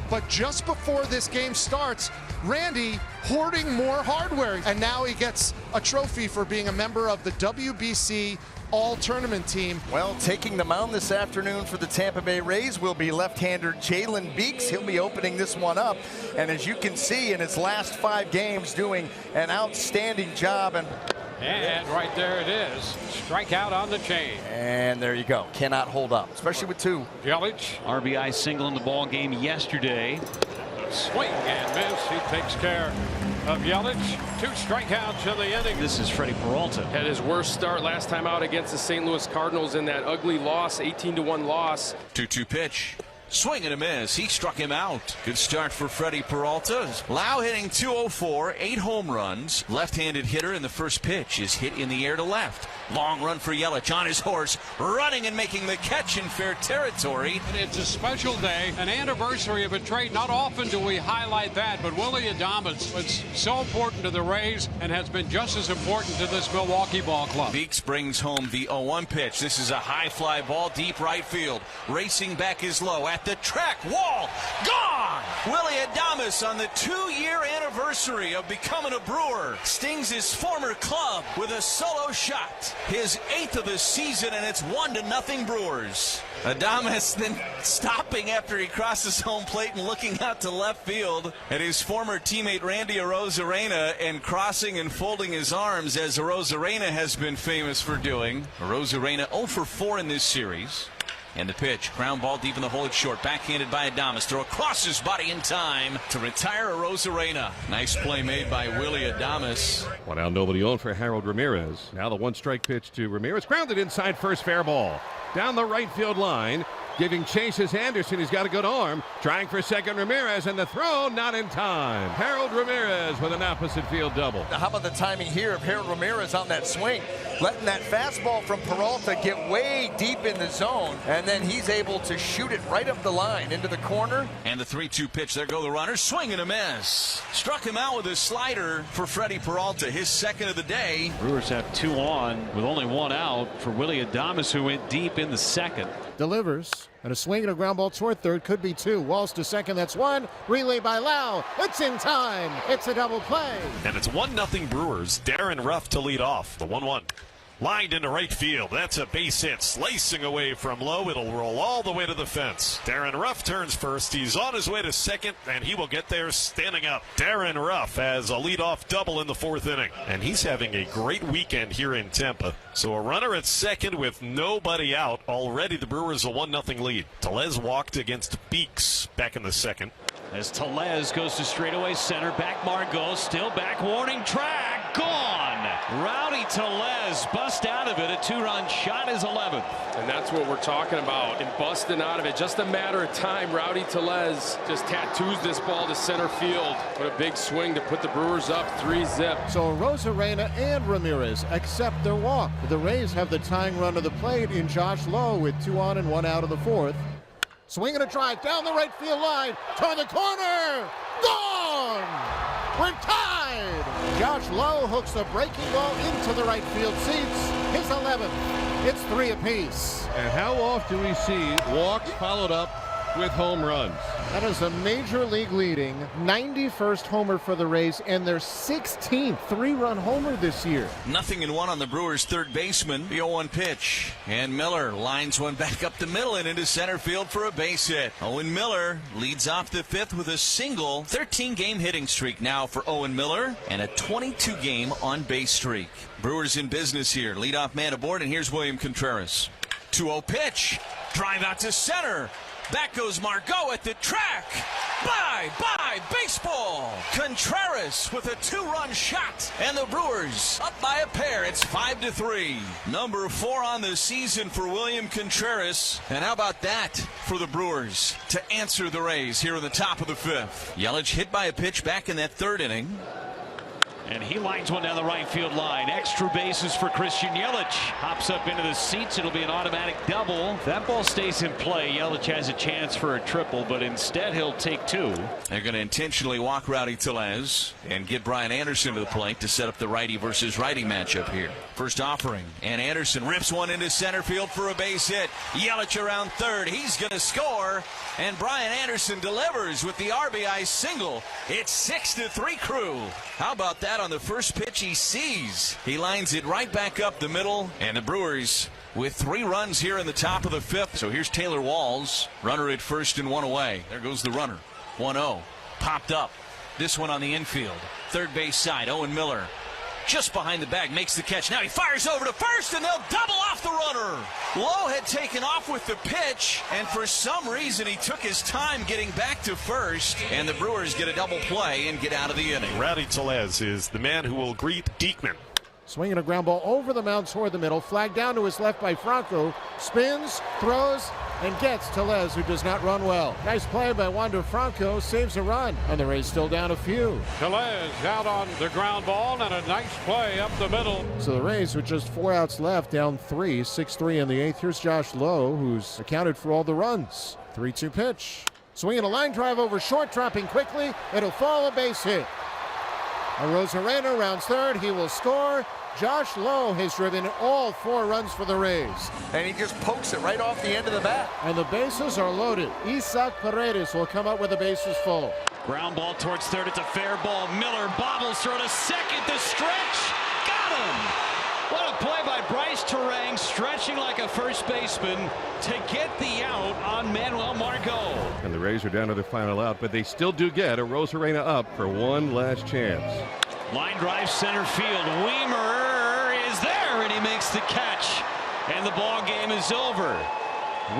But just before this game starts, Randy hoarding more hardware, and now he gets a trophy for being a member of the WBC all-tournament team. Well, taking the mound this afternoon for the Tampa Bay Rays will be left-hander Jalen Beeks. He'll be opening this one up, and as you can see, in his last 5 games, doing an outstanding job. And right there it is. Strikeout on the chain. And there you go. Cannot hold up, especially with 2. Yelich. RBI single in the ball game yesterday. Swing and miss. He takes care of Yelich. 2 strikeouts in the inning. This is Freddie Peralta. Had his worst start last time out against the St. Louis Cardinals in that ugly loss, 18-1 loss. 2-2 pitch. Swing and a miss. He struck him out. Good start for Freddie Peralta. Lau hitting .204, 8 home runs. Left-handed hitter, in the first pitch is hit in the air to left. Long run for Yelich on his horse, running and making the catch in fair territory. It's a special day, an anniversary of a trade. Not often do we highlight that, but Willie Adames was so important to the Rays and has been just as important to this Milwaukee ball club. Beeks brings home the 0-1 pitch. This is a high fly ball, deep right field. Racing back is low at the track wall. Gone! Willie Adames on the 2-year anniversary of becoming a Brewer stings his former club with a solo shot. His 8th of the season, and it's 1-0 Brewers. Adames then stopping after he crosses home plate and looking out to left field at his former teammate Randy Arozarena and crossing and folding his arms, as Arozarena has been famous for doing. Arozarena 0 for 4 in this series. And the pitch, ground ball deep in the hole, it's short, backhanded by Adames. Throw across his body in time to retire Arozarena. Nice play made by Willie Adames. 1 out, nobody on for Harold Ramirez. Now the 1-strike pitch to Ramirez, grounded inside first, fair ball. Down the right field line, giving chase is Anderson. He's got a good arm, trying for second, Ramirez, and the throw not in time. Harold Ramirez with an opposite field double. How about the timing here of Harold Ramirez on that swing? Letting that fastball from Peralta get way deep in the zone, and then he's able to shoot it right up the line into the corner. And the 3-2 pitch, there go the runners, swing and a miss. Struck him out with a slider for Freddie Peralta, his 2nd of the day. Brewers have 2 on with only 1 out for Willie Adames, who went deep in the 2nd. Delivers, and a swing and a ground ball toward third, could be 2. Walls to second, that's 1. Relay by Lau, it's in time. It's a double play. And it's 1-0 Brewers. Darren Ruff to lead off. The 1-1. Lined into right field. That's a base hit. Slicing away from low. It'll roll all the way to the fence. Darren Ruff turns first. He's on his way to second, and he will get there standing up. Darren Ruff has a leadoff double in the 4th inning. And he's having a great weekend here in Tampa. So a runner at second with nobody out. Already the Brewers a 1-0 lead. Tellez walked against Beeks back in the 2nd. As Tellez goes to straightaway center, back Margot, still back, warning track, gone. Rowdy Tellez bust out of it. A 2-run shot, is 11th. And that's what we're talking about, and busting out of it. Just a matter of time. Rowdy Tellez just tattoos this ball to center field. What a big swing to put the Brewers up 3-0. So Arozarena and Ramirez accept their walk. The Rays have the tying run to the plate in Josh Lowe with 2 on and 1 out of the 4th. Swing and a drive down the right field line, toward the corner, gone! We're tied! Josh Lowe hooks a breaking ball into the right field seats, his 11th. It's 3 apiece. And how often do we see walks followed up with home runs? That is a major league leading 91st homer for the Rays and their 16th 3-run homer this year. 0-1 on the Brewers' third baseman. The 0-1 pitch. And Miller lines one back up the middle and into center field for a base hit. Owen Miller leads off the 5th with a single. 13-game hitting streak now for Owen Miller and a 22-game on-base streak. Brewers in business here. Leadoff man aboard, and here's William Contreras. 2-0 pitch. Drive out to center. Back goes Margot at the track. Bye, baseball. Contreras with a 2-run shot. And the Brewers up by a pair. It's 5-3. Number 4 on the season for William Contreras. And how about that for the Brewers to answer the Rays here in the top of the 5th? Yelich hit by a pitch back in that 3rd inning. And he lines one down the right field line. Extra bases for Christian Yelich. Hops up into the seats. It'll be an automatic double. If that ball stays in play, Yelich has a chance for a triple, but instead he'll take 2. They're going to intentionally walk Rowdy Tellez and get Brian Anderson to the plate to set up the righty versus righty matchup here. First offering, and Anderson rips one into center field for a base hit. Yelich around third. He's going to score, and Brian Anderson delivers with the RBI single. It's 6-3 Crew. How about that on the first pitch he sees? He lines it right back up the middle, and the Brewers with 3 runs here in the top of the 5th. So here's Taylor Walls, runner at first and 1 away. There goes the runner. 1-0. Popped up. This one on the infield. Third base side, Owen Miller. Just behind the bag, makes the catch. Now he fires over to first, and they'll double off the runner. Lowe had taken off with the pitch, and for some reason he took his time getting back to first, and the Brewers get a double play and get out of the inning. Rowdy Tellez is the man who will greet Diekman. Swinging a ground ball over the mound toward the middle. Flag down to his left by Franco. Spins, throws, and gets Tellez, who does not run well. Nice play by Wander Franco. Saves a run. And the Rays still down a few. Tellez out on the ground ball, and a nice play up the middle. So the Rays with just 4 outs left, down 3, 6-3 in the 8th. Here's Josh Lowe, who's accounted for all the runs. 3-2 pitch. Swinging a line drive over short, dropping quickly. It'll fall, a base hit. Rosarena rounds third. He will score. Josh Lowe has driven all 4 runs for the Rays. And he just pokes it right off the end of the bat. And the bases are loaded. Isaac Paredes will come up with the bases full. Ground ball towards third. It's a fair ball. Miller bobbles through to second. The stretch. Got him. What a play by Bryce Terang, stretching like a first baseman to get the out on Manuel Margot. And the Rays are down to their final out, but they still do get a Rosarena up for one last chance. Line drive center field. Weimer is there, and he makes the catch. And the ball game is over.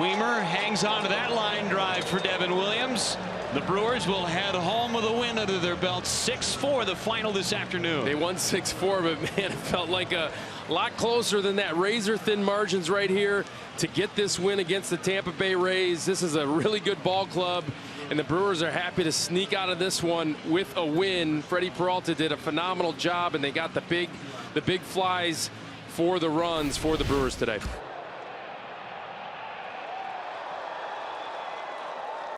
Weimer hangs on to that line drive for Devin Williams. The Brewers will head home with a win under their belt. 6-4 the final this afternoon. They won 6-4, but man, it felt like a lot closer than that. Razor thin margins right here to get this win against the Tampa Bay Rays. This is a really good ball club, and the Brewers are happy to sneak out of this one with a win. Freddie Peralta did a phenomenal job, and they got the big flies for the runs for the Brewers today.